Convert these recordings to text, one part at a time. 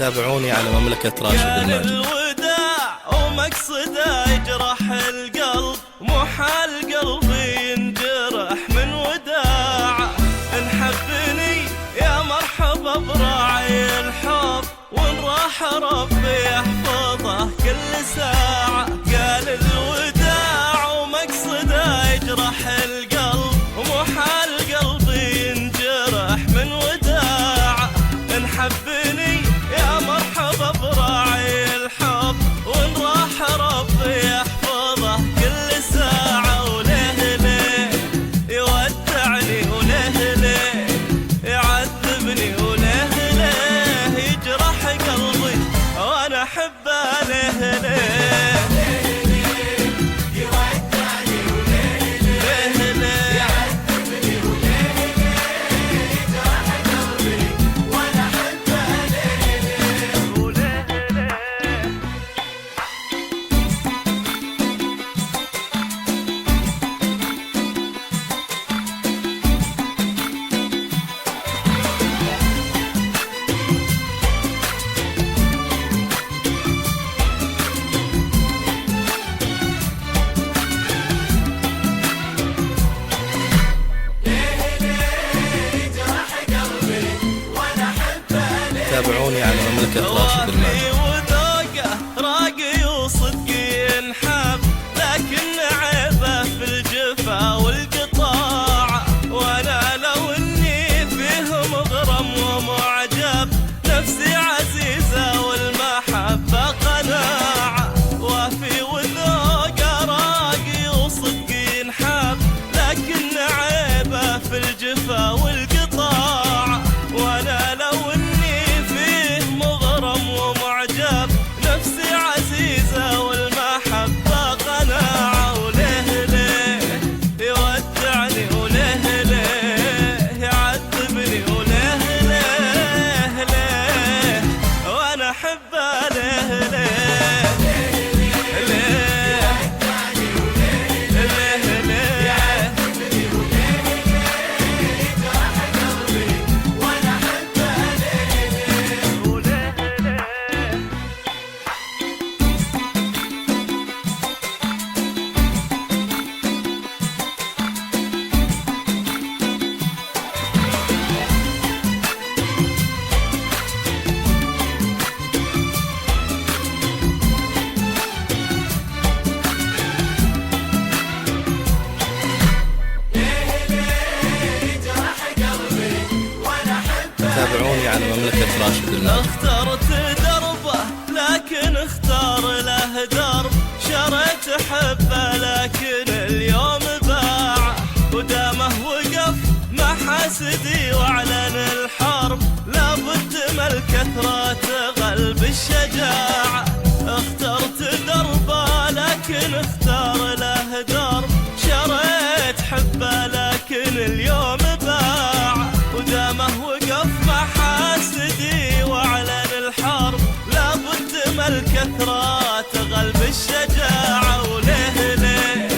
تابعوني على مملكة راشد الماجد. الوداع ومقصده يجرح القلب، مو حال قلبي ينجرح من وداع. انحبني يا مرحبا براعي الحب، وان راح ربي يحفظه كل ساعة. قال الوداع ومقصده يجرح القلب، ومو حال قلبي ينجرح من وداع. انحبني يا مرحبا براعي الحب، وان راح ربي يحفظه كل ساعة. وليه ليه يودعني، وليه ليه يعذبني، وليه ليه يجرح قلبي وانا احبه. ليه ليه يودعني، وليه ليه يعذبني، وليه ليه يجرح قلبي وانا احبه. ليه وليه ليه تابعوني على مملكة راشد الماجد. وذوقه راقي وصدقي ينحب، لكن عيبه في الجفا والقطاع. وانا لو اني فيه مغرم ومعجب، نفسي عزيزه والمحبه قناعه. وفي وذوقه راقي وصدقي ينحب، لكن عيبه في الجفا والقطاع. وانا لو اني فيه مغرم ومعجب، نفسي عزيزة والمحبة قناعة. وليه ليه يودعني، وليه ليه يعذبني، وليه ليه ليه وانا احبه. ليه ليه ليه ليه ليه يعذبني، وليه ليه يجرح قلبي وانا احبه. ليه وليه ليه تابعوني على مملكة راشد الماجد. اخترت دربه لكن اختار له درب، شريت حبه لكن اليوم باع. ودامه وقف مع حسدي واعلن الحرب، لابد من الكثرة تغلب الشجاعة. اخترت دربه لكن اختار له درب، شريت حبه لكن اليوم باع. ودامه وقف مع حاسدي واعلن الحرب، لابد من الكثرة تغلب الشجاعة. وليه ليه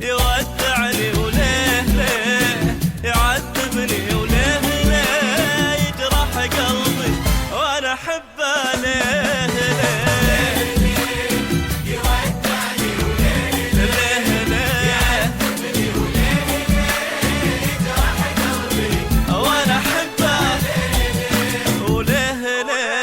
يودعني، وليه ليه يعذبني، وليه ليه يجرح قلبي وانا احبه. ليه ليه يودعني، وليه ليه يعذبني، وليه ليه يجرح قلبي وانا احبه. وليه ليه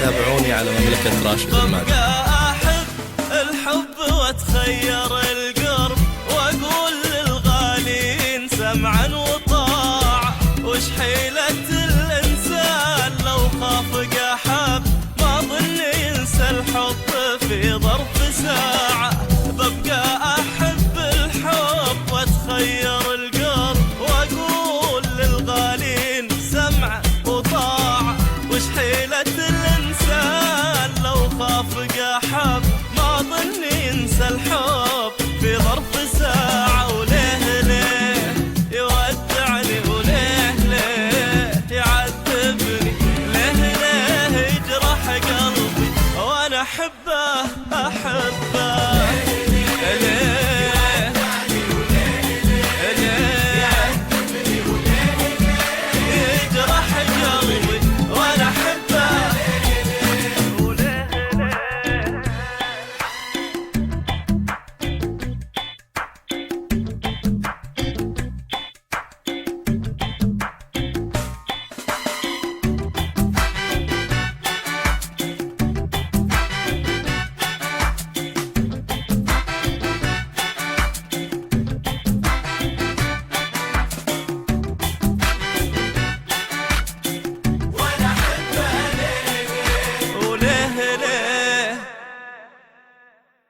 تابعوني على مملكة راشد الماجد. ببقى احب الحب واتخير القرب، واقول للغالين سمعا وطاعة. وش حيلة الانسان لو خاف قحب، ما ظن ينسى الحب في ظرف ساعة. ببقى احب الحب واتخير القرب، واقول للغالين سمعا وطاعة. وش حيلة الانسان لو خاف قحب، ما ظن أحبه أحبه